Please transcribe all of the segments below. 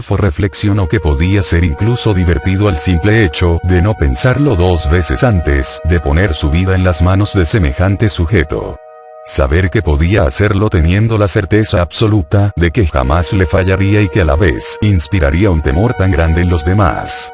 elfo reflexionó que podía ser incluso divertido el simple hecho de no pensarlo 2 veces antes de poner su vida en las manos de semejante sujeto. Saber que podía hacerlo teniendo la certeza absoluta de que jamás le fallaría y que a la vez inspiraría un temor tan grande en los demás.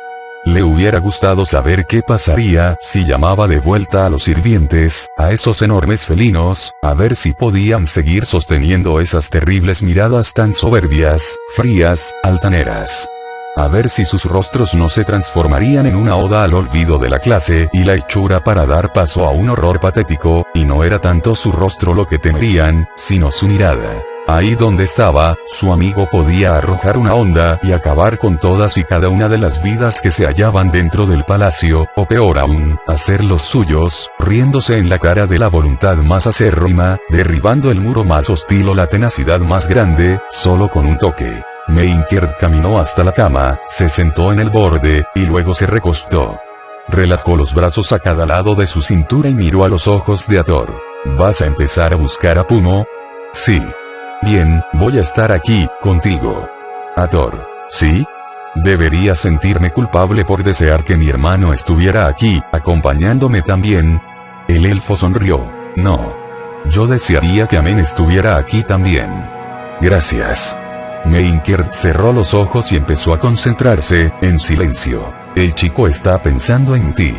Le hubiera gustado saber qué pasaría si llamaba de vuelta a los sirvientes, a esos enormes felinos, a ver si podían seguir sosteniendo esas terribles miradas tan soberbias, frías, altaneras. A ver si sus rostros no se transformarían en una oda al olvido de la clase y la hechura para dar paso a un horror patético, y no era tanto su rostro lo que temerían, sino su mirada. Ahí donde estaba, su amigo podía arrojar una onda y acabar con todas y cada una de las vidas que se hallaban dentro del palacio, o peor aún, hacer los suyos, riéndose en la cara de la voluntad más acérrima, derribando el muro más hostil o la tenacidad más grande, solo con un toque. Meinkert caminó hasta la cama, se sentó en el borde, y luego se recostó. Relajó los brazos a cada lado de su cintura y miró a los ojos de Hathor. ¿Vas a empezar a buscar a Pumo? Sí. Bien, voy a estar aquí, contigo. Hathor. ¿Sí? Debería sentirme culpable por desear que mi hermano estuviera aquí, acompañándome también. El elfo sonrió. No. Yo desearía que Amen estuviera aquí también. Gracias. Meinkert cerró los ojos y empezó a concentrarse, en silencio. El chico está pensando en ti.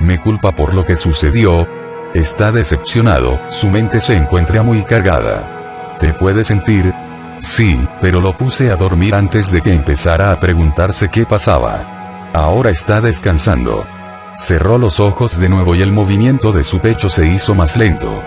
Me culpa por lo que sucedió. Está decepcionado, su mente se encuentra muy cargada. ¿Te puede sentir? Sí, pero lo puse a dormir antes de que empezara a preguntarse qué pasaba. Ahora está descansando. Cerró los ojos de nuevo y el movimiento de su pecho se hizo más lento.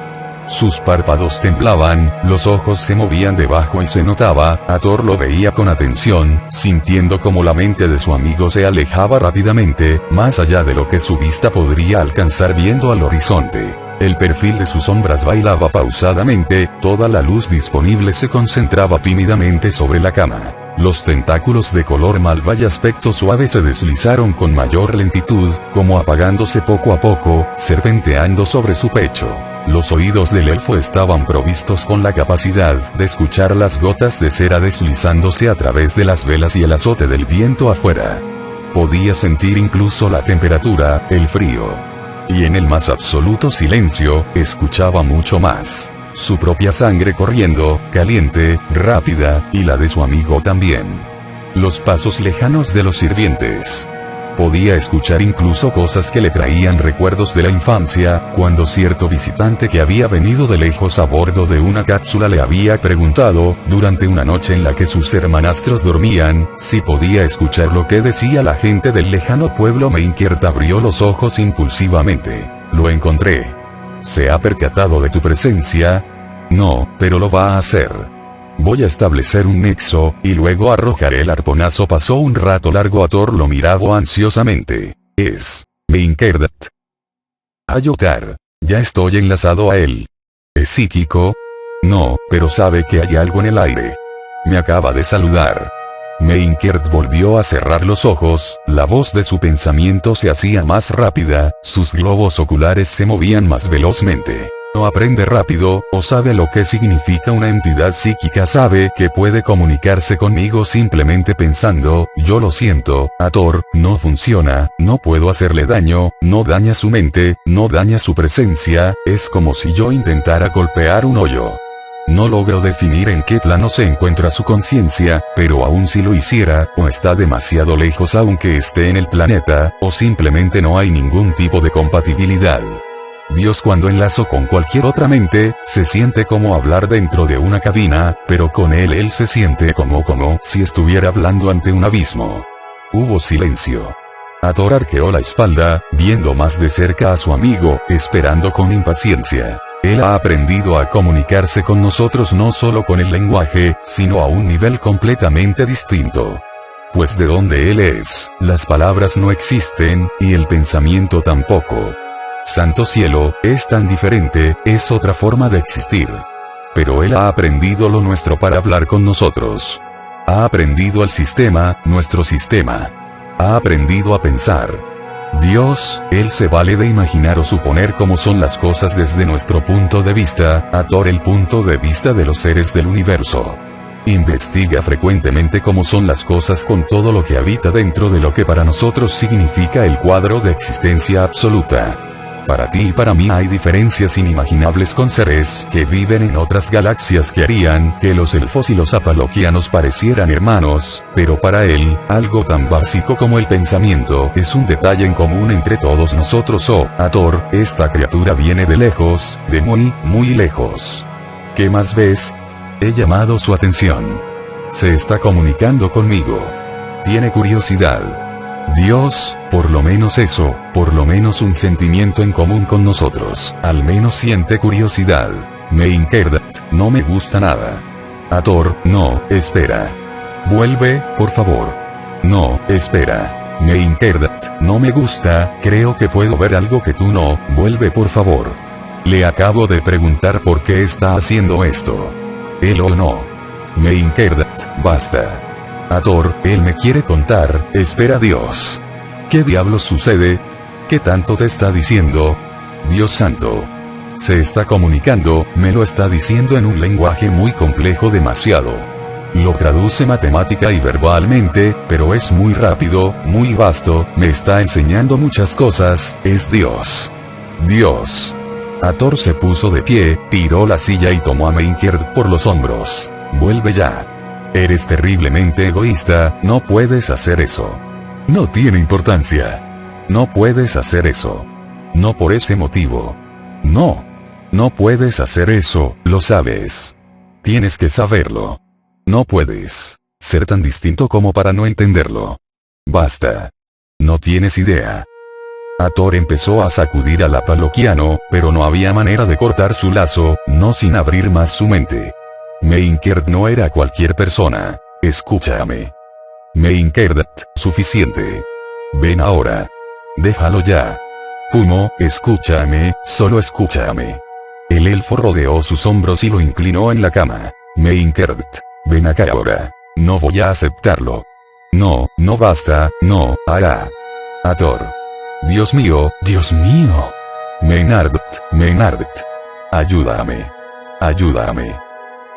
Sus párpados temblaban, los ojos se movían debajo y se notaba, Hathor lo veía con atención, sintiendo como la mente de su amigo se alejaba rápidamente, más allá de lo que su vista podría alcanzar viendo al horizonte. El perfil de sus sombras bailaba pausadamente, toda la luz disponible se concentraba tímidamente sobre la cama. Los tentáculos de color malva y aspecto suave se deslizaron con mayor lentitud, como apagándose poco a poco, serpenteando sobre su pecho. Los oídos del elfo estaban provistos con la capacidad de escuchar las gotas de cera deslizándose a través de las velas y el azote del viento afuera. Podía sentir incluso la temperatura, el frío. Y en el más absoluto silencio, escuchaba mucho más. Su propia sangre corriendo, caliente, rápida, y la de su amigo también. Los pasos lejanos de los sirvientes. Podía escuchar incluso cosas que le traían recuerdos de la infancia, cuando cierto visitante que había venido de lejos a bordo de una cápsula le había preguntado, durante una noche en la que sus hermanastros dormían, si podía escuchar lo que decía la gente del lejano pueblo. Meinkert abrió los ojos impulsivamente. Lo encontré. ¿Se ha percatado de tu presencia? No, pero lo va a hacer. Voy a establecer un nexo, y luego arrojaré el arponazo. Pasó un rato largo. Hathor lo miraba ansiosamente. Es Meinkert. Ayotar. Ya estoy enlazado a él. ¿Es psíquico? No, pero sabe que hay algo en el aire. Me acaba de saludar. Meinkert volvió a cerrar los ojos, la voz de su pensamiento se hacía más rápida, sus globos oculares se movían más velozmente. No aprende rápido, o sabe lo que significa una entidad psíquica, sabe que puede comunicarse conmigo simplemente pensando, yo lo siento, Hathor, no funciona, no puedo hacerle daño, no daña su mente, no daña su presencia, es como si yo intentara golpear un hoyo. No logro definir en qué plano se encuentra su conciencia, pero aun si lo hiciera, o está demasiado lejos aunque esté en el planeta, o simplemente no hay ningún tipo de compatibilidad. Dios, cuando enlazo con cualquier otra mente, se siente como hablar dentro de una cabina, pero con él se siente como si estuviera hablando ante un abismo. Hubo silencio. Hathor arqueó la espalda, viendo más de cerca a su amigo, esperando con impaciencia. Él ha aprendido a comunicarse con nosotros no solo con el lenguaje, sino a un nivel completamente distinto. Pues de donde él es, las palabras no existen, y el pensamiento tampoco. Santo cielo, es tan diferente, es otra forma de existir. Pero él ha aprendido lo nuestro para hablar con nosotros. Ha aprendido el sistema, nuestro sistema. Ha aprendido a pensar. Dios, él se vale de imaginar o suponer cómo son las cosas desde nuestro punto de vista, Hathor, el punto de vista de los seres del universo. Investiga frecuentemente cómo son las cosas con todo lo que habita dentro de lo que para nosotros significa el cuadro de existencia absoluta. Para ti y para mí hay diferencias inimaginables con seres que viven en otras galaxias que harían que los elfos y los apaloquianos parecieran hermanos, pero para él, algo tan básico como el pensamiento es un detalle en común entre todos nosotros. Oh, Hathor, esta criatura viene de lejos, de muy, muy lejos. ¿Qué más ves? He llamado su atención. Se está comunicando conmigo. Tiene curiosidad. Dios, por lo menos eso, por lo menos un sentimiento en común con nosotros, al menos siente curiosidad. Meinkerdat, no me gusta nada. Hathor, no, espera. Vuelve, por favor. No, espera. Meinkerdat, no me gusta, creo que puedo ver algo que tú no, vuelve por favor. Le acabo de preguntar por qué está haciendo esto. Él o no. Meinkerdat, basta. Hathor, él me quiere contar, espera Dios. ¿Qué diablos sucede? ¿Qué tanto te está diciendo? Dios santo. Se está comunicando, me lo está diciendo en un lenguaje muy complejo demasiado. Lo traduce matemática y verbalmente, pero es muy rápido, muy vasto, me está enseñando muchas cosas, es Dios. Dios. Hathor se puso de pie, tiró la silla y tomó a Meinkerdat por los hombros. Vuelve ya. Eres terriblemente egoísta, no puedes hacer eso. No tiene importancia. No puedes hacer eso. No por ese motivo. No. No puedes hacer eso, lo sabes. Tienes que saberlo. No puedes ser tan distinto como para no entenderlo. Basta. No tienes idea. Hathor empezó a sacudir al apaloquiano, pero no había manera de cortar su lazo, no sin abrir más su mente. Meinkerdat no era cualquier persona. Escúchame. Meinkerdat, suficiente. Ven ahora. Déjalo ya. Kumo, escúchame, solo escúchame. El elfo rodeó sus hombros y lo inclinó en la cama. Meinkerdat, ven acá ahora. No voy a aceptarlo. No, no basta, no, hará. Hathor. Dios mío, Dios mío. Meinkerdat, Meinkerdat. Ayúdame. Ayúdame.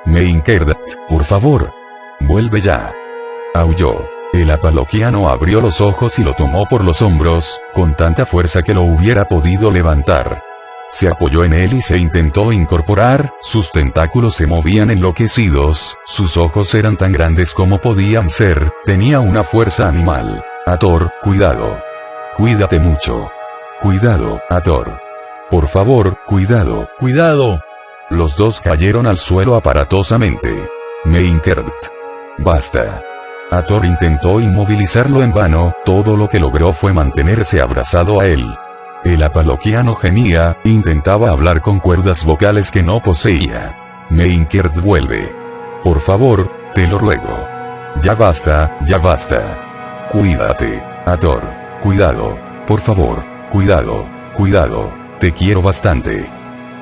Meinkerdat, por favor. Vuelve ya. Aulló. El apaloquiano abrió los ojos y lo tomó por los hombros, con tanta fuerza que lo hubiera podido levantar. Se apoyó en él y se intentó incorporar, sus tentáculos se movían enloquecidos, sus ojos eran tan grandes como podían ser, tenía una fuerza animal. Hathor, cuidado. Cuídate mucho. Cuidado, Hathor. Por favor, cuidado, cuidado. Los dos cayeron al suelo aparatosamente. Meinkerdat. Basta. Hathor intentó inmovilizarlo en vano, todo lo que logró fue mantenerse abrazado a él. El apaloquiano gemía, intentaba hablar con cuerdas vocales que no poseía. Meinkerdat, vuelve. Por favor, te lo ruego. Ya basta, ya basta. Cuídate, Hathor. Cuidado. Por favor, cuidado, cuidado. Te quiero bastante.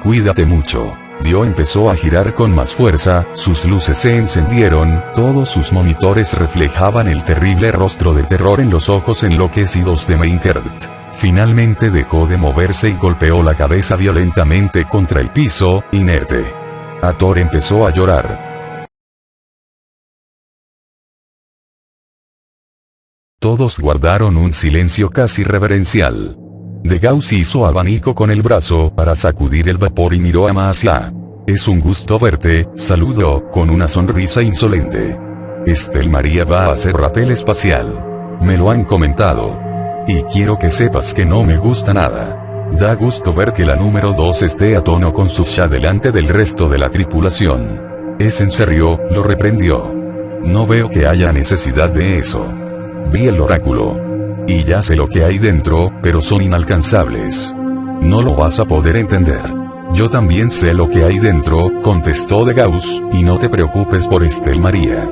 Cuídate mucho. Dio empezó a girar con más fuerza, sus luces se encendieron, todos sus monitores reflejaban el terrible rostro de terror en los ojos enloquecidos de Meinkerdat. Finalmente dejó de moverse y golpeó la cabeza violentamente contra el piso, inerte. Hathor empezó a llorar. Todos guardaron un silencio casi reverencial. De Gauss hizo abanico con el brazo para sacudir el vapor y miró a Masia. Es un gusto verte, saludó, con una sonrisa insolente. Estel María va a hacer rappel espacial. Me lo han comentado. Y quiero que sepas que no me gusta nada. Da gusto ver que la número 2 esté a tono con su ya delante del resto de la tripulación. ¿Es en serio?, lo reprendió. No veo que haya necesidad de eso. Vi el oráculo. Y ya sé lo que hay dentro, pero son inalcanzables. No lo vas a poder entender. Yo también sé lo que hay dentro, contestó de Gauss, y no te preocupes por Estel María.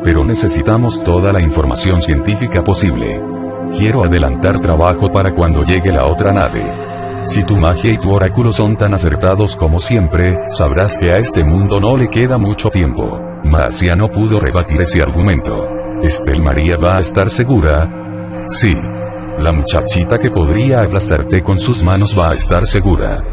Pero necesitamos toda la información científica posible. Quiero adelantar trabajo para cuando llegue la otra nave. Si tu magia y tu oráculo son tan acertados como siempre, sabrás que a este mundo no le queda mucho tiempo. Masia no pudo rebatir ese argumento. ¿Estel María va a estar segura? Sí. La muchachita que podría aplastarte con sus manos va a estar segura.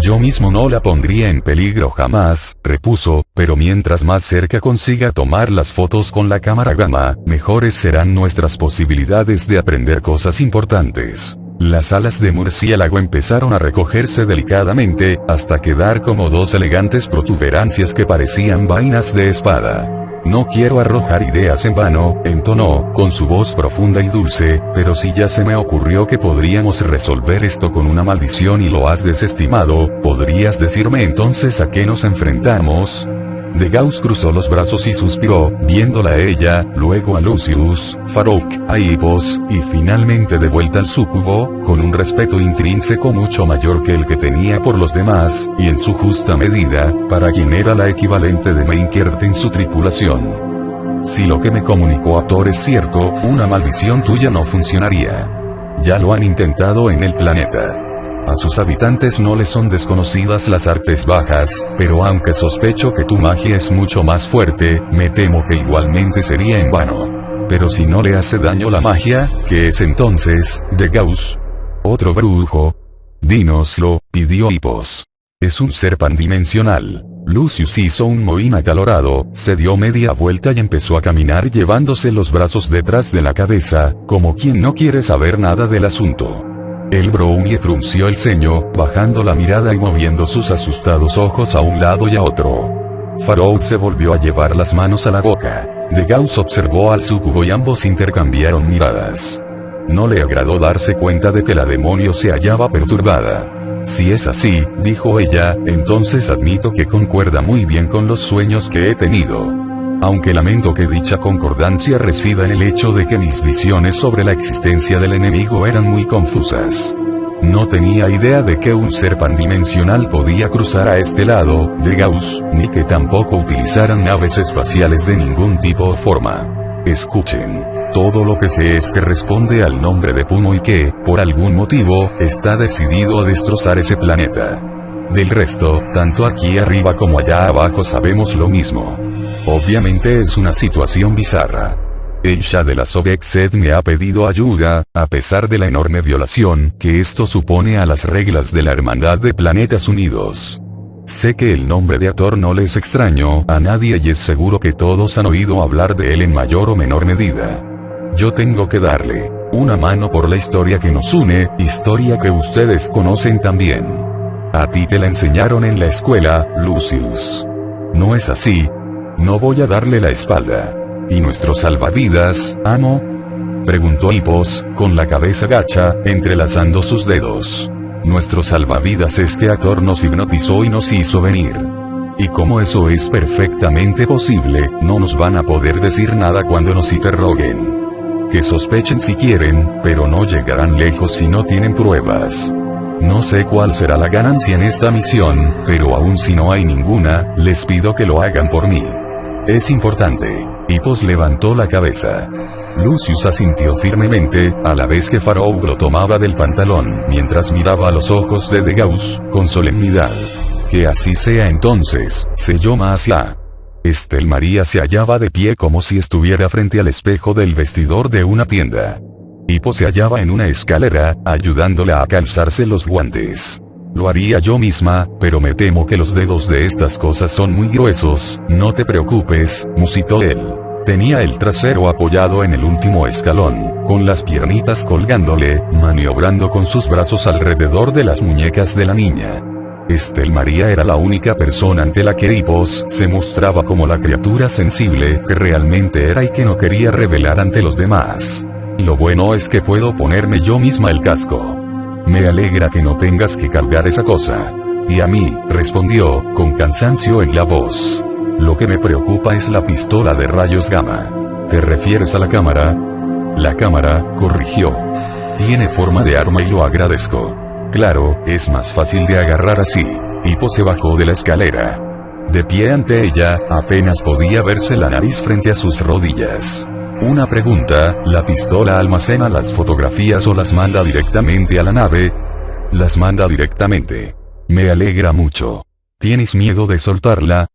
Yo mismo no la pondría en peligro jamás, repuso, pero mientras más cerca consiga tomar las fotos con la cámara gamma, mejores serán nuestras posibilidades de aprender cosas importantes. Las alas de murciélago empezaron a recogerse delicadamente, hasta quedar como dos elegantes protuberancias que parecían vainas de espada. No quiero arrojar ideas en vano, entonó, con su voz profunda y dulce, pero si ya se me ocurrió que podríamos resolver esto con una maldición y lo has desestimado, ¿podrías decirme entonces a qué nos enfrentamos? De Gauss cruzó los brazos y suspiró, viéndola a ella, luego a Lucius, Farouk, a Hippos, y finalmente de vuelta al súcubo, con un respeto intrínseco mucho mayor que el que tenía por los demás, y en su justa medida, para quien era la equivalente de Meinkert en su tripulación. Si lo que me comunicó Hathor es cierto, una maldición tuya no funcionaría. Ya lo han intentado en el planeta. A sus habitantes no les son desconocidas las artes bajas, pero aunque sospecho que tu magia es mucho más fuerte, me temo que igualmente sería en vano. Pero si no le hace daño la magia, ¿qué es entonces, de Gauss? Otro brujo. Dínoslo, pidió Hippos. Es un ser pandimensional. Lucius hizo un mohín acalorado, se dio media vuelta y empezó a caminar llevándose los brazos detrás de la cabeza, como quien no quiere saber nada del asunto. El Brownie frunció el ceño, bajando la mirada y moviendo sus asustados ojos a un lado y a otro. Farouk se volvió a llevar las manos a la boca. De Gauss observó al súcubo y ambos intercambiaron miradas. No le agradó darse cuenta de que la demonio se hallaba perturbada. Si es así, dijo ella, entonces admito que concuerda muy bien con los sueños que he tenido. Aunque lamento que dicha concordancia resida en el hecho de que mis visiones sobre la existencia del enemigo eran muy confusas. No tenía idea de que un ser pandimensional podía cruzar a este lado, de Gauss, ni que tampoco utilizaran naves espaciales de ningún tipo o forma. Escuchen. Todo lo que sé es que responde al nombre de Pumo y que, por algún motivo, está decidido a destrozar ese planeta. Del resto, tanto aquí arriba como allá abajo sabemos lo mismo. Obviamente es una situación bizarra. El Shah de la Sobeksed me ha pedido ayuda, a pesar de la enorme violación que esto supone a las reglas de la Hermandad de Planetas Unidos. Sé que el nombre de Hathor no le es extraño a nadie y es seguro que todos han oído hablar de él en mayor o menor medida. Yo tengo que darle una mano por la historia que nos une, historia que ustedes conocen también. A ti te la enseñaron en la escuela, Lucius. ¿No es así? No voy a darle la espalda. ¿Y nuestro salvavidas, amo? Preguntó Hippos, con la cabeza gacha, entrelazando sus dedos. Nuestro salvavidas es que Hathor nos hipnotizó y nos hizo venir. Y como eso es perfectamente posible, no nos van a poder decir nada cuando nos interroguen. Que sospechen si quieren, pero no llegarán lejos si no tienen pruebas. No sé cuál será la ganancia en esta misión, pero aun si no hay ninguna, les pido que lo hagan por mí. Es importante. Hippos levantó la cabeza. Lucius asintió firmemente, a la vez que Farouk lo tomaba del pantalón, mientras miraba a los ojos de Gauss, con solemnidad. Que así sea entonces, selló Masia. Estel María se hallaba de pie como si estuviera frente al espejo del vestidor de una tienda. Hippos se hallaba en una escalera, ayudándola a calzarse los guantes. Lo haría yo misma, pero me temo que los dedos de estas cosas son muy gruesos. No te preocupes, musitó él. Tenía el trasero apoyado en el último escalón, con las piernitas colgándole, maniobrando con sus brazos alrededor de las muñecas de la niña. Estel María era la única persona ante la que Hippos se mostraba como la criatura sensible que realmente era y que no quería revelar ante los demás. Lo bueno es que puedo ponerme yo misma el casco. Me alegra que no tengas que cargar esa cosa. Y a mí, respondió, con cansancio en la voz. Lo que me preocupa es la pistola de rayos gamma. ¿Te refieres a la cámara? La cámara, corrigió. Tiene forma de arma y lo agradezco. Claro, es más fácil de agarrar así. Hippos se bajó de la escalera. De pie ante ella, apenas podía verse la nariz frente a sus rodillas. Una pregunta, ¿la pistola almacena las fotografías o las manda directamente a la nave? Las manda directamente. Me alegra mucho. ¿Tienes miedo de soltarla?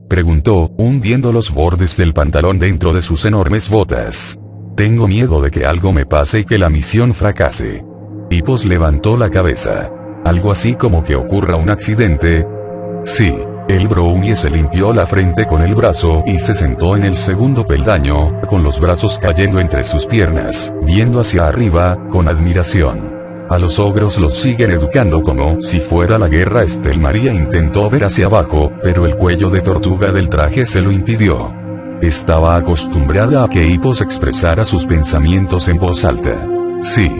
Preguntó, hundiendo los bordes del pantalón dentro de sus enormes botas. Tengo miedo de que algo me pase y que la misión fracase. Hippos levantó la cabeza. Algo así como que ocurra un accidente. Sí. El Brownie se limpió la frente con el brazo y se sentó en el segundo peldaño, con los brazos cayendo entre sus piernas, viendo hacia arriba, con admiración. A los ogros los siguen educando como si fuera la guerra. Estel María intentó ver hacia abajo, pero el cuello de tortuga del traje se lo impidió. Estaba acostumbrada a que Hippos expresara sus pensamientos en voz alta. Sí.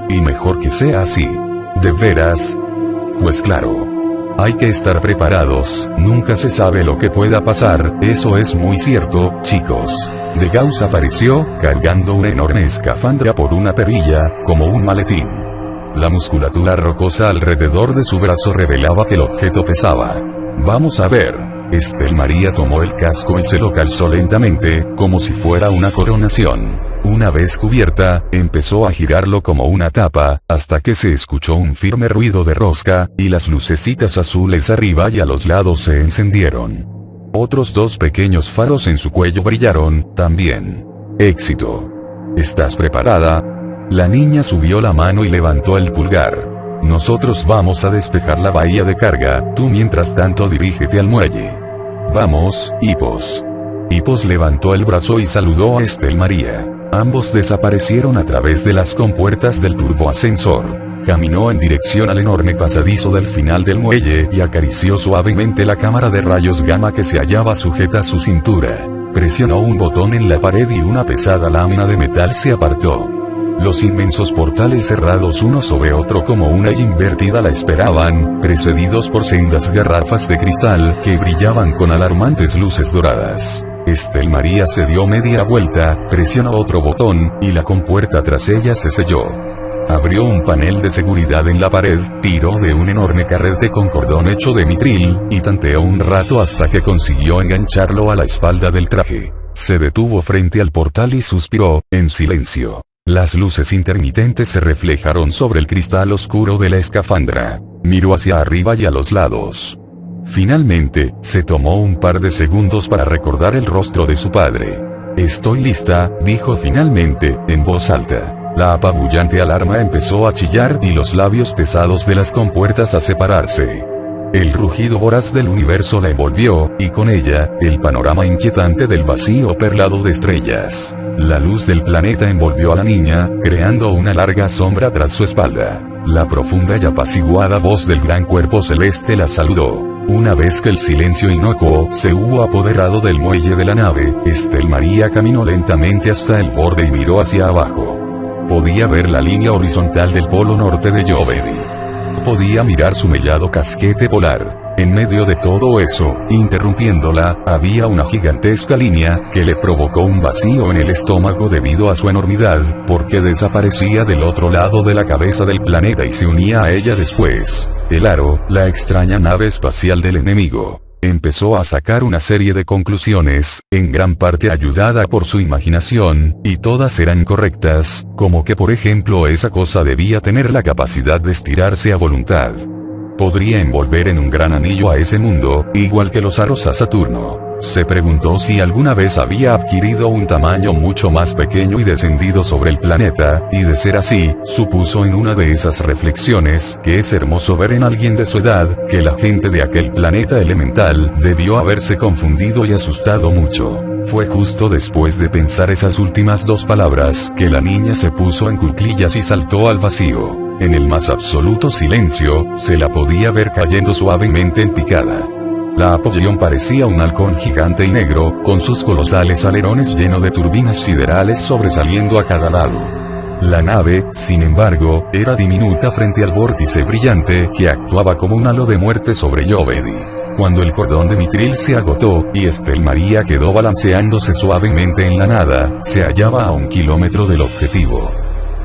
Y mejor que sea así. ¿De veras? Pues claro. Hay que estar preparados, nunca se sabe lo que pueda pasar, eso es muy cierto, chicos. De Gauss apareció, cargando una enorme escafandra por una perilla, como un maletín. La musculatura rocosa alrededor de su brazo revelaba que el objeto pesaba. Vamos a ver. Estel María tomó el casco y se lo calzó lentamente, como si fuera una coronación. Una vez cubierta, empezó a girarlo como una tapa, hasta que se escuchó un firme ruido de rosca, y las lucecitas azules arriba y a los lados se encendieron. Otros 2 pequeños faros en su cuello brillaron, también. Éxito. ¿Estás preparada? La niña subió la mano y levantó el pulgar. Nosotros vamos a despejar la bahía de carga, tú mientras tanto dirígete al muelle. Vamos, Hippos. Hippos levantó el brazo y saludó a Estel María. Ambos desaparecieron a través de las compuertas del turboascensor. Caminó en dirección al enorme pasadizo del final del muelle y acarició suavemente la cámara de rayos gamma que se hallaba sujeta a su cintura. Presionó un botón en la pared y una pesada lámina de metal se apartó. Los inmensos portales cerrados uno sobre otro como una Y invertida la esperaban, precedidos por sendas garrafas de cristal que brillaban con alarmantes luces doradas. Estel María se dio media vuelta, presionó otro botón, y la compuerta tras ella se selló. Abrió un panel de seguridad en la pared, tiró de un enorme carrete con cordón hecho de mitril, y tanteó un rato hasta que consiguió engancharlo a la espalda del traje. Se detuvo frente al portal y suspiró, en silencio. Las luces intermitentes se reflejaron sobre el cristal oscuro de la escafandra. Miró hacia arriba y a los lados. Finalmente, se tomó un par de segundos para recordar el rostro de su padre. Estoy lista, dijo finalmente, en voz alta. La apabullante alarma empezó a chillar y los labios pesados de las compuertas a separarse. El rugido voraz del universo la envolvió, y con ella, el panorama inquietante del vacío perlado de estrellas. La luz del planeta envolvió a la niña, creando una larga sombra tras su espalda. La profunda y apaciguada voz del gran cuerpo celeste la saludó. Una vez que el silencio inocuo se hubo apoderado del muelle de la nave, Estel María caminó lentamente hasta el borde y miró hacia abajo. Podía ver la línea horizontal del polo norte de Jovedi. Podía mirar su mellado casquete polar. En medio de todo eso, interrumpiéndola, había una gigantesca línea, que le provocó un vacío en el estómago debido a su enormidad, porque desaparecía del otro lado de la cabeza del planeta y se unía a ella después. El aro, la extraña nave espacial del enemigo. Empezó a sacar una serie de conclusiones, en gran parte ayudada por su imaginación, y todas eran correctas, como que por ejemplo esa cosa debía tener la capacidad de estirarse a voluntad. Podría envolver en un gran anillo a ese mundo, igual que los aros a Saturno. Se preguntó si alguna vez había adquirido un tamaño mucho más pequeño y descendido sobre el planeta, y de ser así, supuso en una de esas reflexiones que es hermoso ver en alguien de su edad, que la gente de aquel planeta elemental debió haberse confundido y asustado mucho. Fue justo después de pensar esas últimas 2 palabras que la niña se puso en cuclillas y saltó al vacío. En el más absoluto silencio, se la podía ver cayendo suavemente en picada. La Apollyon parecía un halcón gigante y negro, con sus colosales alerones llenos de turbinas siderales sobresaliendo a cada lado. La nave, sin embargo, era diminuta frente al vórtice brillante que actuaba como un halo de muerte sobre Jovedi. Cuando el cordón de mitril se agotó, y Estel María quedó balanceándose suavemente en la nada, se hallaba a 1 kilómetro del objetivo.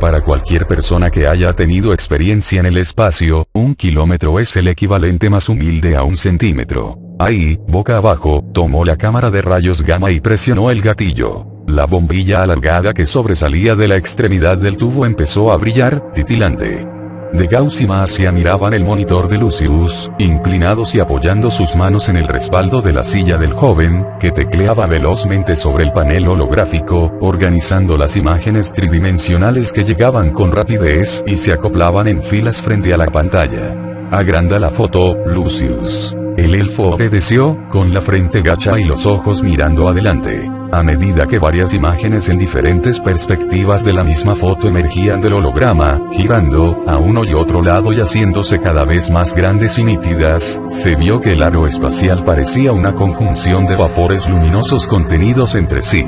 Para cualquier persona que haya tenido experiencia en el espacio, 1 kilómetro es el equivalente más humilde a 1 centímetro. Ahí, boca abajo, tomó la cámara de rayos gamma y presionó el gatillo. La bombilla alargada que sobresalía de la extremidad del tubo empezó a brillar, titilante. De Gauss y Marcia miraban el monitor de Lucius, inclinados y apoyando sus manos en el respaldo de la silla del joven, que tecleaba velozmente sobre el panel holográfico, organizando las imágenes tridimensionales que llegaban con rapidez y se acoplaban en filas frente a la pantalla. Agranda la foto, Lucius. El elfo obedeció, con la frente gacha y los ojos mirando adelante. A medida que varias imágenes en diferentes perspectivas de la misma foto emergían del holograma, girando, a uno y otro lado y haciéndose cada vez más grandes y nítidas, se vio que el aro espacial parecía una conjunción de vapores luminosos contenidos entre sí.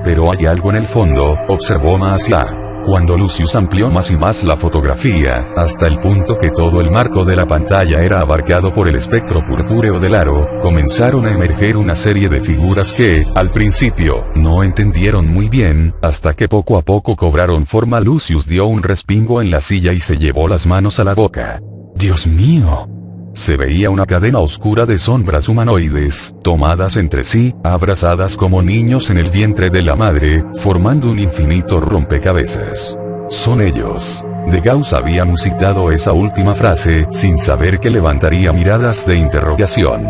Pero hay algo en el fondo, observó Marcia. Cuando Lucius amplió más y más la fotografía, hasta el punto que todo el marco de la pantalla era abarcado por el espectro purpúreo del aro, comenzaron a emerger una serie de figuras que, al principio, no entendieron muy bien, hasta que poco a poco cobraron forma. Lucius dio un respingo en la silla y se llevó las manos a la boca. ¡Dios mío! Se veía una cadena oscura de sombras humanoides, tomadas entre sí, abrazadas como niños en el vientre de la madre, formando un infinito rompecabezas. Son ellos. De Gauss había musitado esa última frase, sin saber que levantaría miradas de interrogación.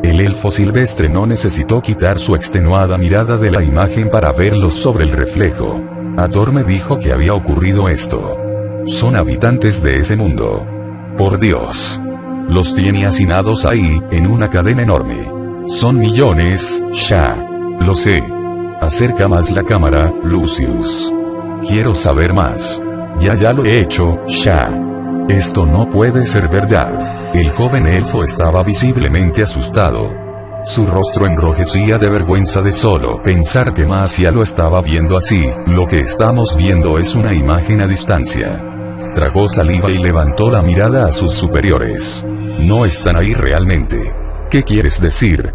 El elfo silvestre no necesitó quitar su extenuada mirada de la imagen para verlos sobre el reflejo. Hathor me dijo que había ocurrido esto. Son habitantes de ese mundo. Por Dios. Los tiene hacinados ahí, en una cadena enorme. Son millones, ya. Lo sé. Acerca más la cámara, Lucius. Quiero saber más. Ya lo he hecho, ya. Esto no puede ser verdad. El joven elfo estaba visiblemente asustado. Su rostro enrojecía de vergüenza de solo pensar que Marcia lo estaba viendo así. Lo que estamos viendo es una imagen a distancia. Tragó saliva y levantó la mirada a sus superiores. No están ahí realmente. ¿Qué quieres decir?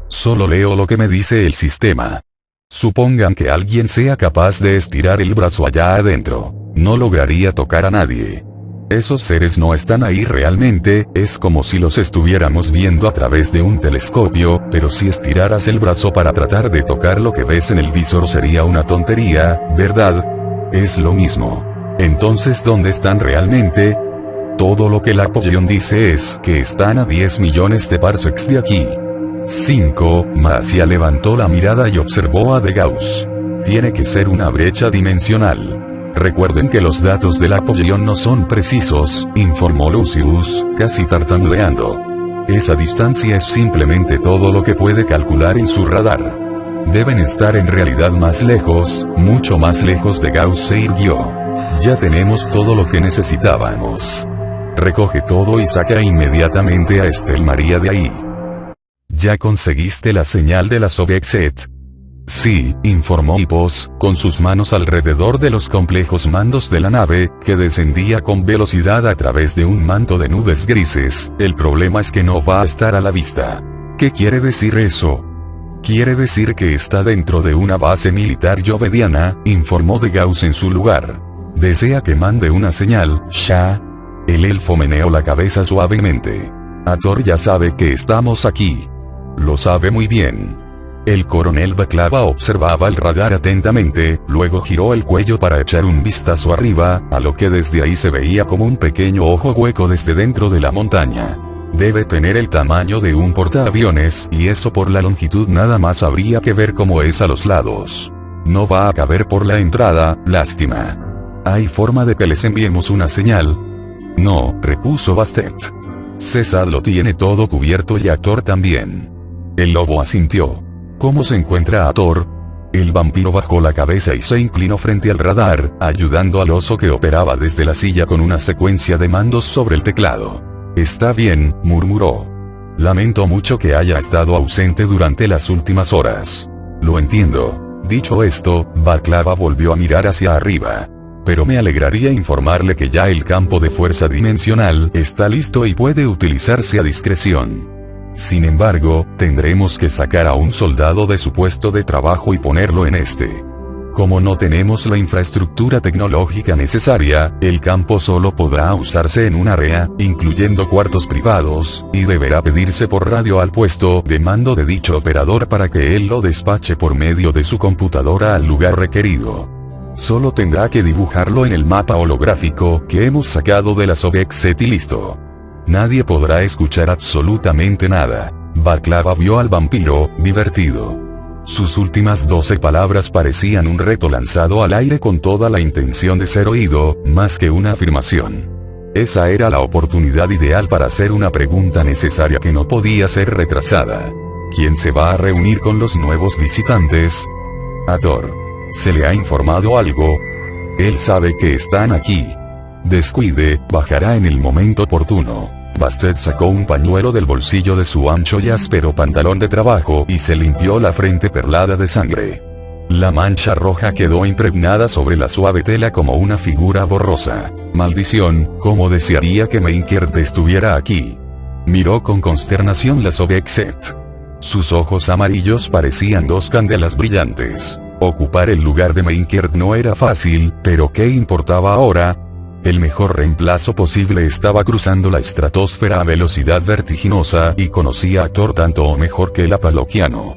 Solo leo lo que me dice el sistema. Supongan que alguien sea capaz de estirar el brazo allá adentro. No lograría tocar a nadie. Esos seres no están ahí realmente, es como si los estuviéramos viendo a través de un telescopio, pero si estiraras el brazo para tratar de tocar lo que ves en el visor sería una tontería, ¿verdad? Es lo mismo. Entonces, ¿dónde están realmente? Todo lo que la Apollyon dice es que están a 10 millones de parsecs de aquí. 5. Marcia levantó la mirada y observó a De Gauss. Tiene que ser una brecha dimensional. Recuerden que los datos de la Apollyon no son precisos, informó Lucius, casi tartamudeando. Esa distancia es simplemente todo lo que puede calcular en su radar. Deben estar en realidad más lejos, mucho más lejos. De Gauss se irguió. Ya tenemos todo lo que necesitábamos. Recoge todo y saca inmediatamente a Estel María de ahí. ¿Ya conseguiste la señal de la Soviet? Sí, informó Hippos, con sus manos alrededor de los complejos mandos de la nave, que descendía con velocidad a través de un manto de nubes grises. El problema es que no va a estar a la vista. ¿Qué quiere decir eso? Quiere decir que está dentro de una base militar yovediana, informó De Gauss en su lugar. ¿Desea que mande una señal, ya? El elfo meneó la cabeza suavemente. Hathor ya sabe que estamos aquí. Lo sabe muy bien. El coronel Baklava observaba el radar atentamente, luego giró el cuello para echar un vistazo arriba, a lo que desde ahí se veía como un pequeño ojo hueco desde dentro de la montaña. Debe tener el tamaño de un portaaviones, y eso por la longitud nada más habría que ver cómo es a los lados. No va a caber por la entrada, lástima. ¿Hay forma de que les enviemos una señal? No, repuso Bastet. César lo tiene todo cubierto y Hathor también. El lobo asintió. ¿Cómo se encuentra Hathor? El vampiro bajó la cabeza y se inclinó frente al radar, ayudando al oso que operaba desde la silla con una secuencia de mandos sobre el teclado. Está bien, murmuró. Lamento mucho que haya estado ausente durante las últimas horas. Lo entiendo. Dicho esto, Baklava volvió a mirar hacia arriba. Pero me alegraría informarle que ya el campo de fuerza dimensional está listo y puede utilizarse a discreción. Sin embargo, tendremos que sacar a un soldado de su puesto de trabajo y ponerlo en este. Como no tenemos la infraestructura tecnológica necesaria, el campo solo podrá usarse en un área, incluyendo cuartos privados, y deberá pedirse por radio al puesto de mando de dicho operador para que él lo despache por medio de su computadora al lugar requerido. Solo tendrá que dibujarlo en el mapa holográfico que hemos sacado de la Soviet y listo. Nadie podrá escuchar absolutamente nada. Baklava vio al vampiro, divertido. Sus últimas 12 palabras parecían un reto lanzado al aire con toda la intención de ser oído, más que una afirmación. Esa era la oportunidad ideal para hacer una pregunta necesaria que no podía ser retrasada. ¿Quién se va a reunir con los nuevos visitantes? Hathor. ¿Se le ha informado algo? Él sabe que están aquí. Descuide, bajará en el momento oportuno. Bastet sacó un pañuelo del bolsillo de su ancho y áspero pantalón de trabajo y se limpió la frente perlada de sangre. La mancha roja quedó impregnada sobre la suave tela como una figura borrosa. Maldición, cómo desearía que Meinkert estuviera aquí. Miró con consternación la Sobekset. Sus ojos amarillos parecían dos candelas brillantes. Ocupar el lugar de Meinkert no era fácil, pero ¿qué importaba ahora? El mejor reemplazo posible estaba cruzando la estratosfera a velocidad vertiginosa y conocía a Thor tanto o mejor que el apaloquiano.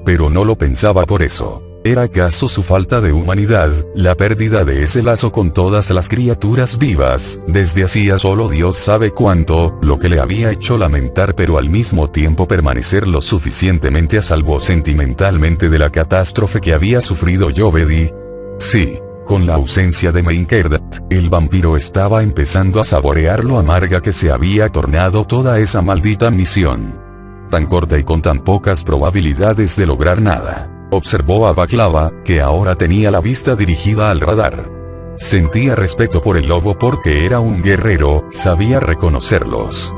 Pero no lo pensaba por eso. ¿Era acaso su falta de humanidad, la pérdida de ese lazo con todas las criaturas vivas, desde hacía solo Dios sabe cuánto, lo que le había hecho lamentar pero al mismo tiempo permanecer lo suficientemente a salvo sentimentalmente de la catástrofe que había sufrido Yovedi? Sí. Con la ausencia de Meinkert, el vampiro estaba empezando a saborear lo amarga que se había tornado toda esa maldita misión. Tan corta y con tan pocas probabilidades de lograr nada. Observó a Baklava, que ahora tenía la vista dirigida al radar. Sentía respeto por el lobo porque era un guerrero, sabía reconocerlos.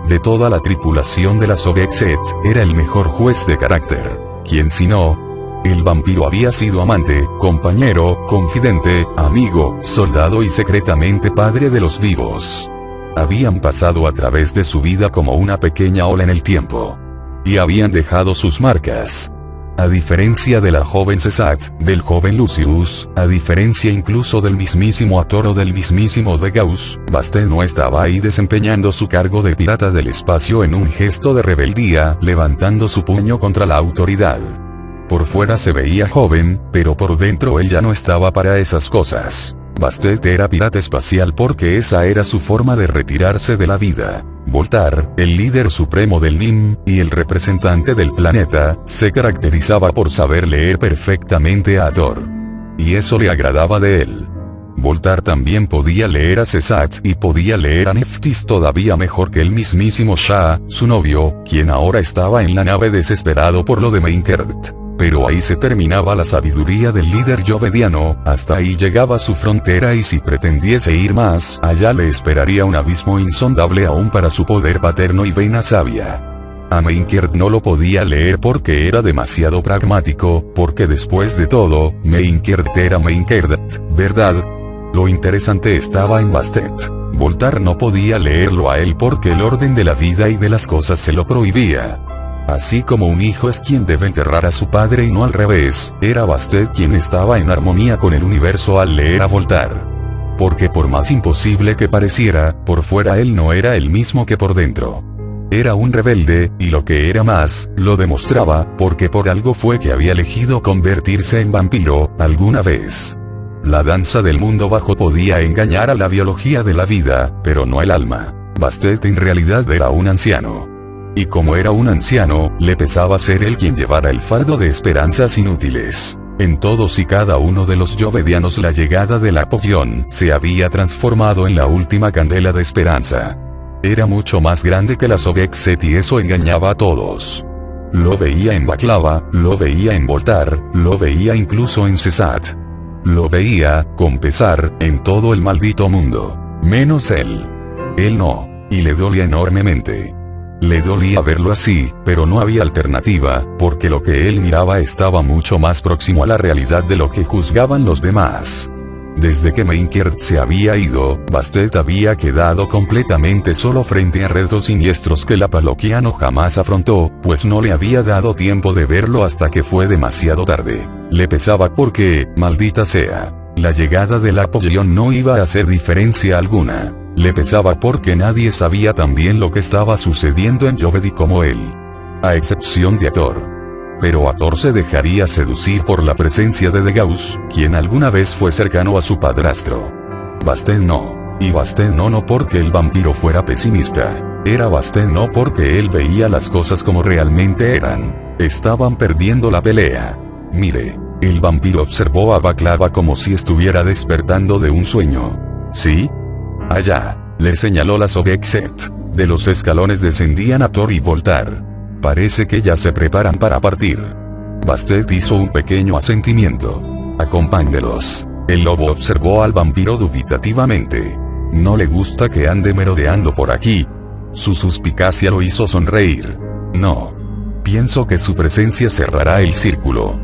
De toda la tripulación de la Sobekset, era el mejor juez de carácter. ¿Quién si no? El vampiro había sido amante, compañero, confidente, amigo, soldado y secretamente padre de los vivos. Habían pasado a través de su vida como una pequeña ola en el tiempo. Y habían dejado sus marcas. A diferencia de la joven Sesat, del joven Lucius, a diferencia incluso del mismísimo Hathor o del mismísimo de Gauss, Bastet no estaba ahí desempeñando su cargo de pirata del espacio en un gesto de rebeldía, levantando su puño contra la autoridad. Por fuera se veía joven, pero por dentro él ya no estaba para esas cosas. Bastet era pirata espacial porque esa era su forma de retirarse de la vida. Voltar, el líder supremo del NIM, y el representante del planeta, se caracterizaba por saber leer perfectamente a Hathor. Y eso le agradaba de él. Voltar también podía leer a Sesat y podía leer a Neftis todavía mejor que el mismísimo Shah, su novio, quien ahora estaba en la nave desesperado por lo de Meinkert. Pero ahí se terminaba la sabiduría del líder yovediano, hasta ahí llegaba su frontera y si pretendiese ir más allá le esperaría un abismo insondable aún para su poder paterno y vena sabia. A Meinkert no lo podía leer porque era demasiado pragmático, porque después de todo, Meinkert era Meinkert, ¿verdad? Lo interesante estaba en Bastet. Voltar no podía leerlo a él porque el orden de la vida y de las cosas se lo prohibía. Así como un hijo es quien debe enterrar a su padre y no al revés, era Bastet quien estaba en armonía con el universo al leer a Voltar. Porque por más imposible que pareciera, por fuera él no era el mismo que por dentro. Era un rebelde, y lo que era más, lo demostraba, porque por algo fue que había elegido convertirse en vampiro, alguna vez. La danza del mundo bajo podía engañar a la biología de la vida, pero no el alma. Bastet en realidad era un anciano. Y como era un anciano, le pesaba ser él quien llevara el fardo de esperanzas inútiles. En todos y cada uno de los yovedianos la llegada de la poción se había transformado en la última candela de esperanza. Era mucho más grande que la Sobekset y eso engañaba a todos. Lo veía en Baklava, lo veía en Voltar, lo veía incluso en Sesat. Lo veía, con pesar, en todo el maldito mundo. Menos él. Él no. Y le dolía enormemente. Le dolía verlo así, pero no había alternativa, porque lo que él miraba estaba mucho más próximo a la realidad de lo que juzgaban los demás. Desde que Meinkert se había ido, Bastet había quedado completamente solo frente a retos siniestros que el apaloquiano jamás afrontó, pues no le había dado tiempo de verlo hasta que fue demasiado tarde. Le pesaba porque, maldita sea, la llegada del apollón no iba a hacer diferencia alguna. Le pesaba porque nadie sabía tan bien lo que estaba sucediendo en Yovedi como él. A excepción de Hathor. Pero Hathor se dejaría seducir por la presencia de Gauss, quien alguna vez fue cercano a su padrastro. Bastet no. Y Bastet no porque el vampiro fuera pesimista. Era Bastet no porque él veía las cosas como realmente eran. Estaban perdiendo la pelea. Mire. El vampiro observó a Baklava como si estuviera despertando de un sueño. ¿Sí? Allá. Le señaló la Sobiexet. De los escalones descendían Hathor y Voltar. Parece que ya se preparan para partir. Bastet hizo un pequeño asentimiento. Acompáñelos. El lobo observó al vampiro dubitativamente. No le gusta que ande merodeando por aquí. Su suspicacia lo hizo sonreír. No. Pienso que su presencia cerrará el círculo.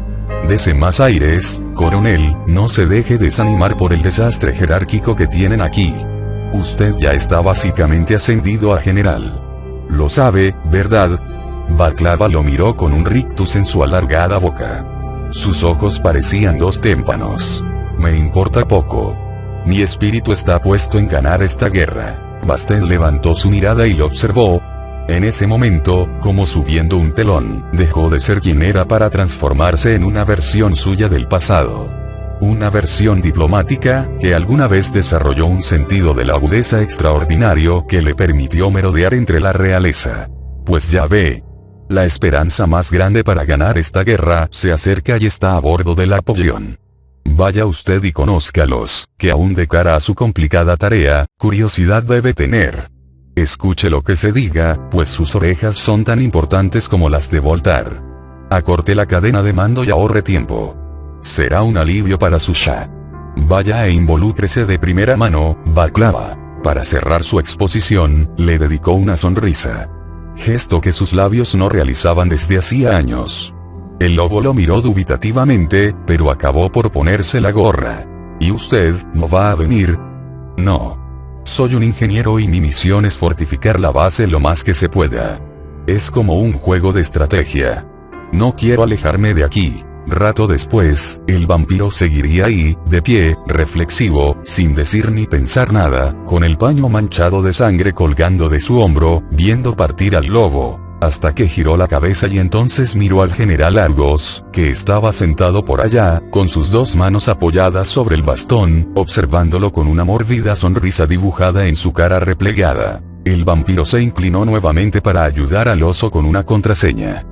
Dese más aires, coronel, no se deje desanimar por el desastre jerárquico que tienen aquí. Usted ya está básicamente ascendido a general. Lo sabe, ¿verdad? Baklava lo miró con un rictus en su alargada boca. Sus ojos parecían dos témpanos. Me importa poco. Mi espíritu está puesto en ganar esta guerra. Bastet levantó su mirada y lo observó. En ese momento, como subiendo un telón, dejó de ser quien era para transformarse en una versión suya del pasado. Una versión diplomática, que alguna vez desarrolló un sentido de la agudeza extraordinario que le permitió merodear entre la realeza. Pues ya ve. La esperanza más grande para ganar esta guerra se acerca y está a bordo del Apollón. Vaya usted y conózcalos, que aún de cara a su complicada tarea, curiosidad debe tener. Escuche lo que se diga, pues sus orejas son tan importantes como las de Voltar. Acorte la cadena de mando y ahorre tiempo. Será un alivio para su Shah. Vaya e involúcrese de primera mano, Baklava. Para cerrar su exposición, le dedicó una sonrisa. Gesto que sus labios no realizaban desde hacía años. El lobo lo miró dubitativamente, pero acabó por ponerse la gorra. ¿Y usted, no va a venir? No. Soy un ingeniero y mi misión es fortificar la base lo más que se pueda. Es como un juego de estrategia. No quiero alejarme de aquí. Rato después, el vampiro seguiría ahí, de pie, reflexivo, sin decir ni pensar nada, con el paño manchado de sangre colgando de su hombro, viendo partir al lobo, hasta que giró la cabeza y entonces miró al general Argos, que estaba sentado por allá, con sus dos manos apoyadas sobre el bastón, observándolo con una mórbida sonrisa dibujada en su cara replegada. El vampiro se inclinó nuevamente para ayudar al oso con una contraseña.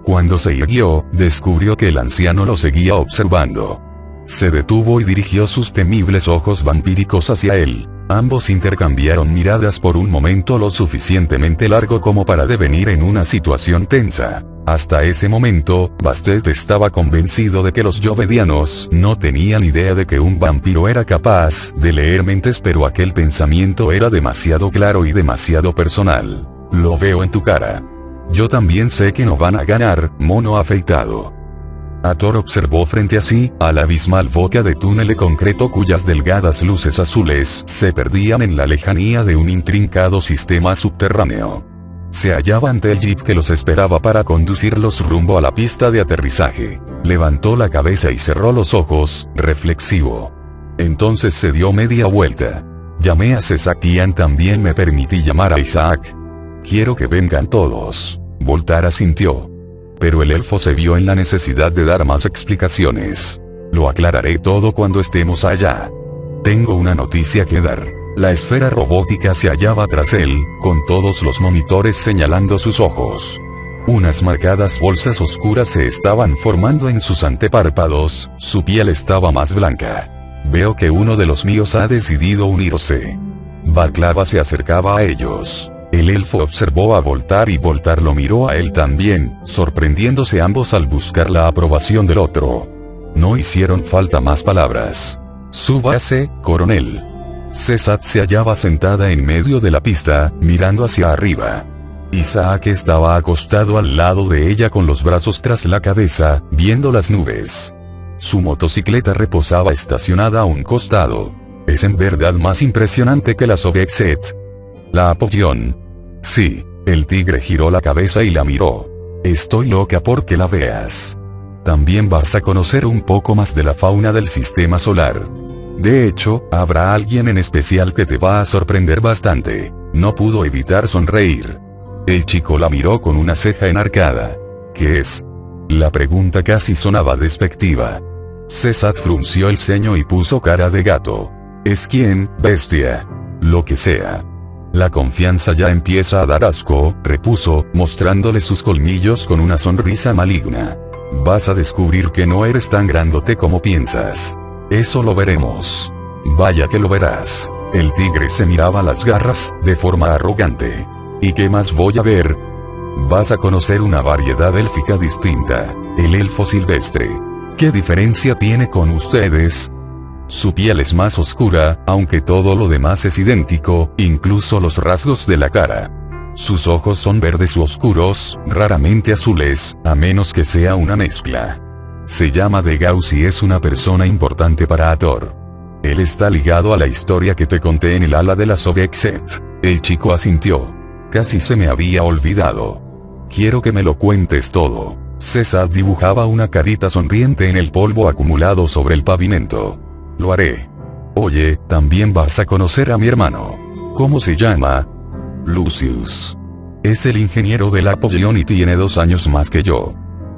Cuando se irguió, descubrió que el anciano lo seguía observando. Se detuvo y dirigió sus temibles ojos vampíricos hacia él. Ambos intercambiaron miradas por un momento lo suficientemente largo como para devenir en una situación tensa. Hasta ese momento, Bastet estaba convencido de que los Yovedianos no tenían idea de que un vampiro era capaz de leer mentes, pero aquel pensamiento era demasiado claro y demasiado personal. Lo veo en tu cara. Yo también sé que no van a ganar, mono afeitado. Hathor observó frente a sí, a la abismal boca de túnel de concreto cuyas delgadas luces azules se perdían en la lejanía de un intrincado sistema subterráneo. Se hallaba ante el jeep que los esperaba para conducirlos rumbo a la pista de aterrizaje. Levantó la cabeza y cerró los ojos, reflexivo. Entonces se dio media vuelta. Llamé a Sesakian, también me permití llamar a Isaac. Quiero que vengan todos. Voltar asintió. Pero el elfo se vio en la necesidad de dar más explicaciones. Lo aclararé todo cuando estemos allá. Tengo una noticia que dar. La esfera robótica se hallaba tras él, con todos los monitores señalando sus ojos. Unas marcadas bolsas oscuras se estaban formando en sus antepárpados, su piel estaba más blanca. Veo que uno de los míos ha decidido unirse. Baklava se acercaba a ellos. El elfo observó a Voltar y Voltar lo miró a él también, sorprendiéndose ambos al buscar la aprobación del otro. No hicieron falta más palabras. Súbase, coronel. Cesat se hallaba sentada en medio de la pista, mirando hacia arriba. Isaac estaba acostado al lado de ella con los brazos tras la cabeza, viendo las nubes. Su motocicleta reposaba estacionada a un costado. Es en verdad más impresionante que la Sobiexet. La Apollón. Sí, el tigre giró la cabeza y la miró. Estoy loca porque la veas. También vas a conocer un poco más de la fauna del sistema solar. De hecho, habrá alguien en especial que te va a sorprender bastante. No pudo evitar sonreír. El chico la miró con una ceja enarcada. ¿Qué es? La pregunta casi sonaba despectiva. Cesat frunció el ceño y puso cara de gato. ¿Es quién, bestia? Lo que sea. La confianza ya empieza a dar asco, repuso, mostrándole sus colmillos con una sonrisa maligna. Vas a descubrir que no eres tan grandote como piensas. Eso lo veremos. Vaya que lo verás. El tigre se miraba las garras, de forma arrogante. ¿Y qué más voy a ver? Vas a conocer una variedad élfica distinta. El elfo silvestre. ¿Qué diferencia tiene con ustedes? Su piel es más oscura, aunque todo lo demás es idéntico, incluso los rasgos de la cara. Sus ojos son verdes u oscuros, raramente azules, a menos que sea una mezcla. Se llama de Gauss y es una persona importante para Hathor. Él está ligado a la historia que te conté en el ala de la Sovexet. El chico asintió. Casi se me había olvidado. Quiero que me lo cuentes todo. César dibujaba una carita sonriente en el polvo acumulado sobre el pavimento. Lo haré. Oye, también vas a conocer a mi hermano. ¿Cómo se llama? Lucius. Es el ingeniero del Apollón y tiene 2 años más que yo.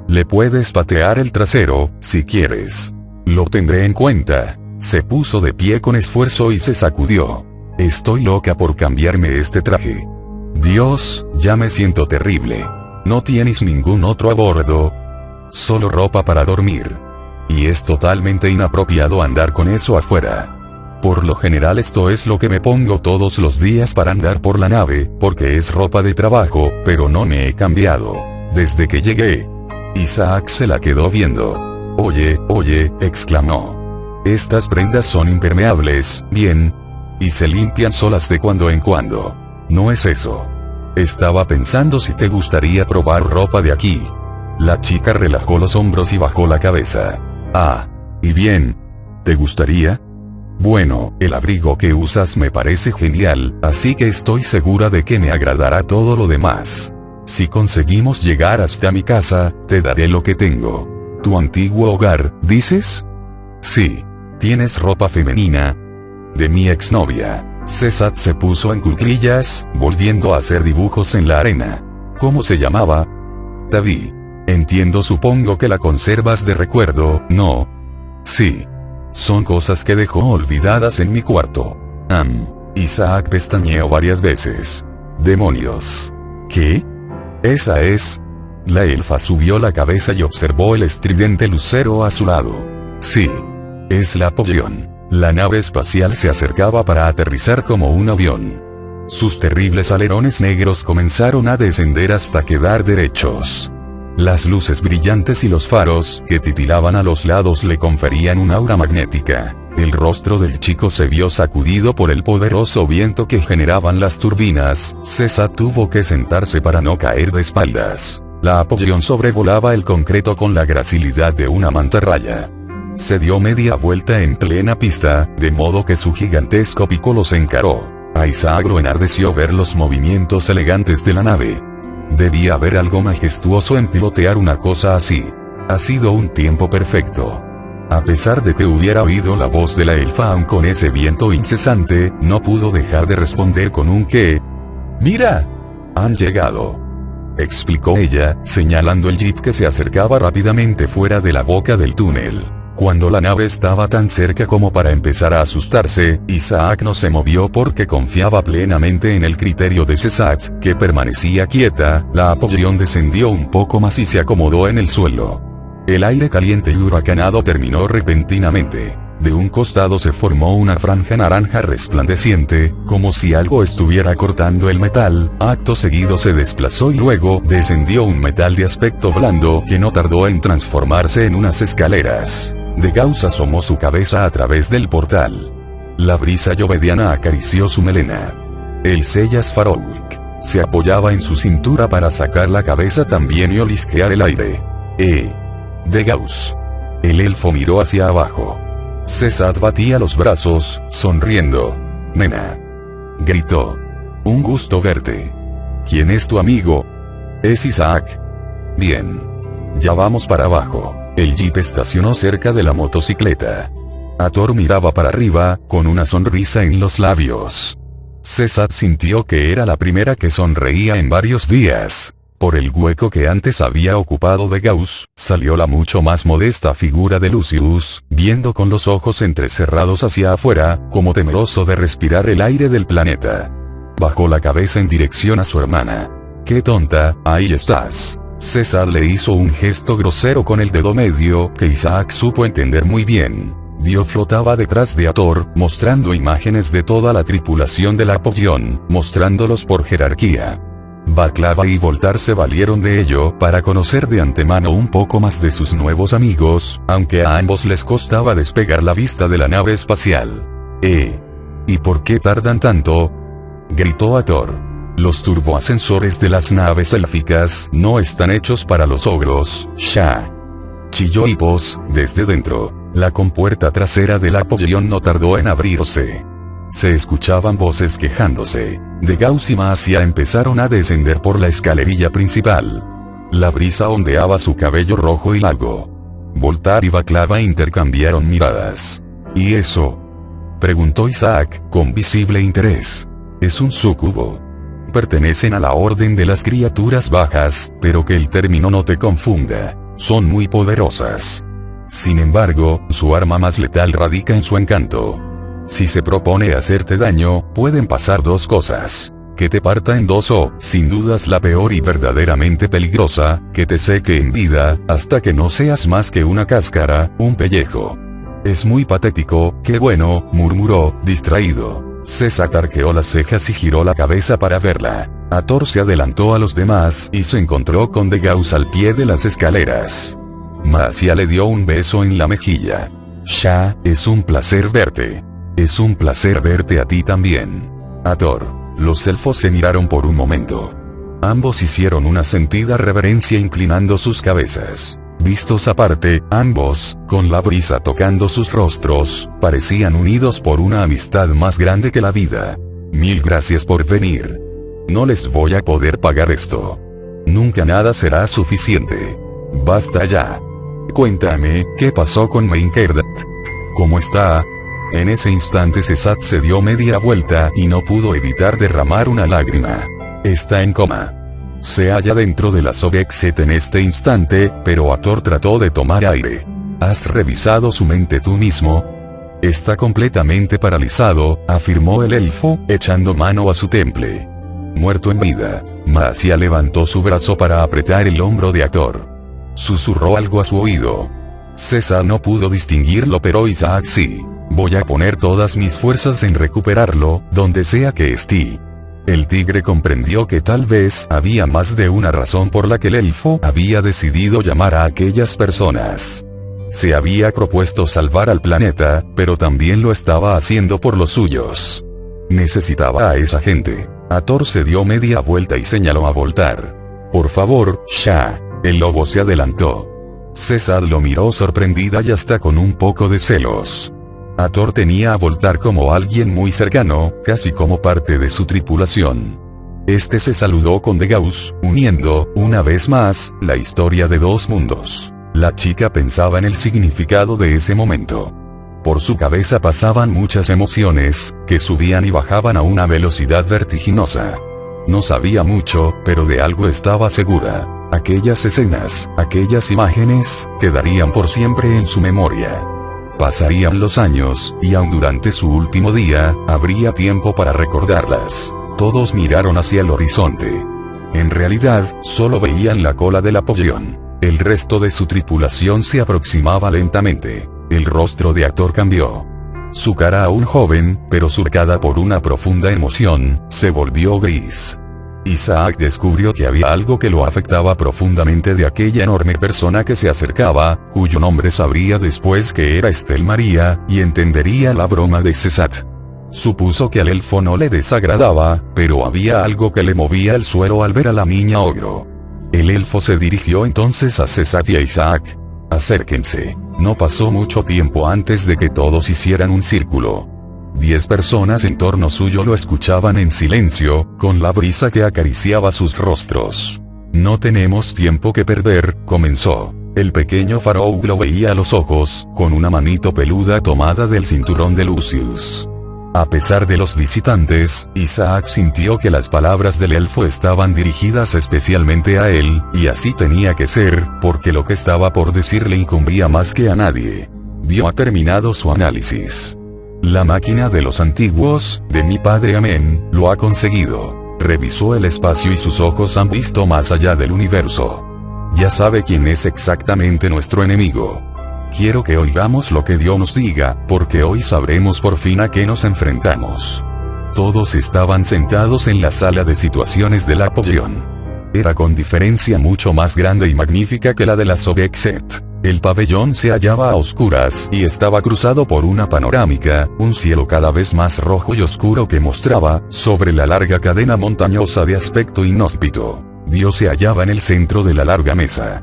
Le puedes patear el trasero, si quieres. Lo tendré en cuenta. Se puso de pie con esfuerzo y se sacudió. Estoy loca por cambiarme este traje. Dios, ya me siento terrible. ¿No tienes ningún otro a bordo? Solo ropa para dormir. Y es totalmente inapropiado andar con eso afuera. Por lo general esto es lo que me pongo todos los días para andar por la nave, porque es ropa de trabajo, pero no me he cambiado. Desde que llegué. Isaac se la quedó viendo. Oye, exclamó. Estas prendas son impermeables, bien. Y se limpian solas de cuando en cuando. No es eso. Estaba pensando si te gustaría probar ropa de aquí. La chica relajó los hombros y bajó la cabeza. Ah, y bien. ¿Te gustaría? Bueno, el abrigo que usas me parece genial, así que estoy segura de que me agradará todo lo demás. Si conseguimos llegar hasta mi casa, te daré lo que tengo. ¿Tu antiguo hogar, dices? Sí. ¿Tienes ropa femenina? De mi exnovia. César se puso en cuclillas, volviendo a hacer dibujos en la arena. ¿Cómo se llamaba? Tavi. Entiendo, supongo que la conservas de recuerdo, ¿no? Sí. Son cosas que dejó olvidadas en mi cuarto. Isaac pestañeó varias veces. Demonios. ¿Qué? Esa es. La elfa subió la cabeza y observó el estridente lucero a su lado. Sí. Es la Apollón. La nave espacial se acercaba para aterrizar como un avión. Sus terribles alerones negros comenzaron a descender hasta quedar derechos. Las luces brillantes y los faros que titilaban a los lados le conferían un aura magnética. El rostro del chico se vio sacudido por el poderoso viento que generaban las turbinas. César tuvo que sentarse para no caer de espaldas. La Apollón sobrevolaba el concreto con la gracilidad de una mantarraya. Se dio media vuelta en plena pista, de modo que su gigantesco pico los encaró. A Isaac lo enardeció ver los movimientos elegantes de la nave. Debía haber algo majestuoso en pilotear una cosa así. Ha sido un tiempo perfecto. A pesar de que hubiera oído la voz de la elfa aun con ese viento incesante, no pudo dejar de responder con un ¿qué? ¡Mira! Han llegado. Explicó ella, señalando el jeep que se acercaba rápidamente fuera de la boca del túnel. Cuando la nave estaba tan cerca como para empezar a asustarse, Isaac no se movió porque confiaba plenamente en el criterio de César, que permanecía quieta. La Apollón descendió un poco más y se acomodó en el suelo. El aire caliente y huracanado terminó repentinamente. De un costado se formó una franja naranja resplandeciente, como si algo estuviera cortando el metal. Acto seguido se desplazó y luego descendió un metal de aspecto blando que no tardó en transformarse en unas escaleras. De Gauss asomó su cabeza a través del portal. La brisa llovediana acarició su melena. El Sellas Farouk se apoyaba en su cintura para sacar la cabeza también y olisquear el aire. De Gauss. El elfo miró hacia abajo. César batía los brazos, sonriendo. Nena. Gritó. Un gusto verte. ¿Quién es tu amigo? Es Isaac. Bien. Ya vamos para abajo. El jeep estacionó cerca de la motocicleta. Hathor miraba para arriba, con una sonrisa en los labios. César sintió que era la primera que sonreía en varios días. Por el hueco que antes había ocupado de Gauss, salió la mucho más modesta figura de Lucius, viendo con los ojos entrecerrados hacia afuera, como temeroso de respirar el aire del planeta. Bajó la cabeza en dirección a su hermana. ¡Qué tonta, ahí estás! César le hizo un gesto grosero con el dedo medio, que Isaac supo entender muy bien. Dio flotaba detrás de Hathor, mostrando imágenes de toda la tripulación del Apollón, mostrándolos por jerarquía. Baklava y Voltar se valieron de ello para conocer de antemano un poco más de sus nuevos amigos, aunque a ambos les costaba despegar la vista de la nave espacial. ¿Y por qué tardan tanto?, gritó Hathor. Los turboascensores de las naves élficas no están hechos para los ogros, Sha. Chilló Hippos, desde dentro. La compuerta trasera del Apollón no tardó en abrirse. Se escuchaban voces quejándose. De Gauss y Maasia empezaron a descender por la escalerilla principal. La brisa ondeaba su cabello rojo y largo. Voltar y Baklava intercambiaron miradas. ¿Y eso?, preguntó Isaac, con visible interés. Es un súcubo. Pertenecen a la orden de las criaturas bajas, pero que el término no te confunda. Son muy poderosas. Sin embargo, su arma más letal radica en su encanto. Si se propone hacerte daño, pueden pasar dos cosas: que te parta en dos o, sin dudas la peor y verdaderamente peligrosa, que te seque en vida, hasta que no seas más que una cáscara, un pellejo. Es muy patético, qué bueno, murmuró, distraído. César arqueó las cejas y giró la cabeza para verla. Hathor se adelantó a los demás y se encontró con De Gauss al pie de las escaleras. Maasia le dio un beso en la mejilla. Sha, es un placer verte. Es un placer verte a ti también. Hathor. Los elfos se miraron por un momento. Ambos hicieron una sentida reverencia inclinando sus cabezas. Vistos aparte, ambos, con la brisa tocando sus rostros, parecían unidos por una amistad más grande que la vida. Mil gracias por venir. No les voy a poder pagar esto. Nunca nada será suficiente. Basta ya. Cuéntame, ¿qué pasó con Meinherdat? ¿Cómo está? En ese instante César se dio media vuelta y no pudo evitar derramar una lágrima. Está en coma. Se halla dentro de la Sobexet en este instante, pero Hathor trató de tomar aire. ¿Has revisado su mente tú mismo? Está completamente paralizado, afirmó el elfo, echando mano a su temple. Muerto en vida. Maasia levantó su brazo para apretar el hombro de Hathor. Susurró algo a su oído. César no pudo distinguirlo, pero Isaac sí. Voy a poner todas mis fuerzas en recuperarlo, donde sea que esté. El tigre comprendió que tal vez había más de una razón por la que el elfo había decidido llamar a aquellas personas. Se había propuesto salvar al planeta, pero también lo estaba haciendo por los suyos. Necesitaba a esa gente. Hathor se dio media vuelta y señaló a Voltar. Por favor, Sha. El lobo se adelantó. César lo miró sorprendida y hasta con un poco de celos. Hathor tenía a Voltar como alguien muy cercano, casi como parte de su tripulación. Este se saludó con De Gauss, uniendo, una vez más, la historia de dos mundos. La chica pensaba en el significado de ese momento. Por su cabeza pasaban muchas emociones, que subían y bajaban a una velocidad vertiginosa. No sabía mucho, pero de algo estaba segura. Aquellas escenas, aquellas imágenes, quedarían por siempre en su memoria. Pasarían los años, y aun durante su último día, habría tiempo para recordarlas. Todos miraron hacia el horizonte. En realidad, solo veían la cola del Apollón. El resto de su tripulación se aproximaba lentamente. El rostro de Hathor cambió. Su cara aún joven, pero surcada por una profunda emoción, se volvió gris. Isaac descubrió que había algo que lo afectaba profundamente de aquella enorme persona que se acercaba, cuyo nombre sabría después que era Estel María, y entendería la broma de César. Supuso que al elfo no le desagradaba, pero había algo que le movía el suero al ver a la niña ogro. El elfo se dirigió entonces a César y a Isaac. Acérquense. No pasó mucho tiempo antes de que todos hicieran un círculo. 10 personas en torno suyo lo escuchaban en silencio, con la brisa que acariciaba sus rostros. No tenemos tiempo que perder, comenzó. El pequeño Farouk lo veía a los ojos, con una manito peluda tomada del cinturón de Lucius. A pesar de los visitantes, Isaac sintió que las palabras del elfo estaban dirigidas especialmente a él, y así tenía que ser, porque lo que estaba por decir le incumbía más que a nadie. Vio ha terminado su análisis. La máquina de los antiguos, de mi padre Amén, lo ha conseguido. Revisó el espacio y sus ojos han visto más allá del universo. Ya sabe quién es exactamente nuestro enemigo. quiero que oigamos lo que Dios nos diga, porque hoy sabremos por fin a qué nos enfrentamos. Todos estaban sentados en la sala de situaciones del pabellón. Era con diferencia mucho más grande y magnífica que la de la Soviet. El pabellón se hallaba a oscuras y estaba cruzado por una panorámica, un cielo cada vez más rojo y oscuro que mostraba, sobre la larga cadena montañosa de aspecto inhóspito. Dios se hallaba en el centro de la larga mesa.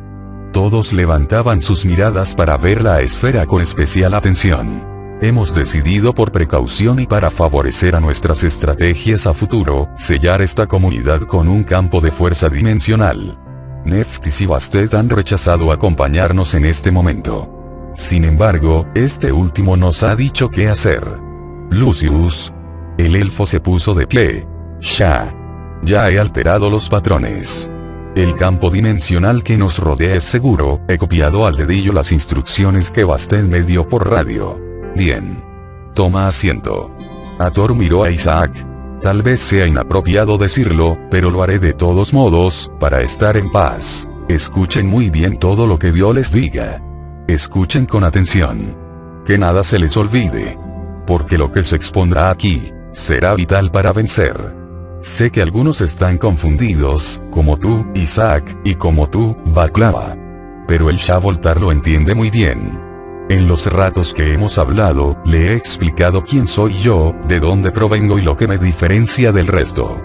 Todos levantaban sus miradas para ver la esfera con especial atención. Hemos decidido por precaución y para favorecer a nuestras estrategias a futuro, sellar esta comunidad con un campo de fuerza dimensional. Nephthys y Bastet han rechazado acompañarnos en este momento. Sin embargo, este último nos ha dicho qué hacer. Lucius. El elfo se puso de pie. Ya he alterado los patrones. El campo dimensional que nos rodea es seguro, he copiado al dedillo las instrucciones que Bastet me dio por radio. Bien. Toma asiento. Hathor miró a Isaac. Tal vez sea inapropiado decirlo, pero lo haré de todos modos, para estar en paz. Escuchen muy bien todo lo que Dios les diga. Escuchen con atención. Que nada se les olvide. Porque lo que se expondrá aquí, será vital para vencer. Sé que algunos están confundidos, como tú, Isaac, y como tú, Baklava. Pero el Shah Voltar lo entiende muy bien. En los ratos que hemos hablado, le he explicado quién soy yo, de dónde provengo y lo que me diferencia del resto.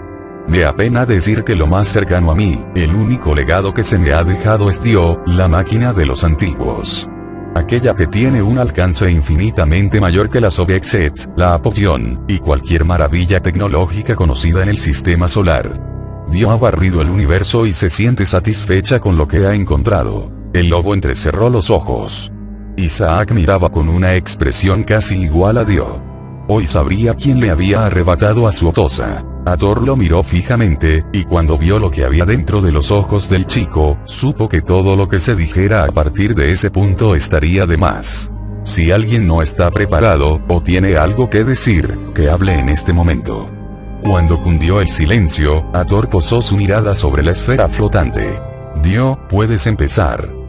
Me apena decir que lo más cercano a mí, el único legado que se me ha dejado es Dios, la máquina de los antiguos. Aquella que tiene un alcance infinitamente mayor que la Soviet, la Apollón, y cualquier maravilla tecnológica conocida en el sistema solar. Dios ha barrido el universo y se siente satisfecha con lo que ha encontrado. El lobo entrecerró los ojos. Isaac miraba con una expresión casi igual a Dios. Hoy sabría quién le había arrebatado a su esposa. Hathor lo miró fijamente, y cuando vio lo que había dentro de los ojos del chico, supo que todo lo que se dijera a partir de ese punto estaría de más. Si alguien no está preparado, o tiene algo que decir, que hable en este momento. Cuando cundió el silencio, Hathor posó su mirada sobre la esfera flotante. Dios, puedes empezar.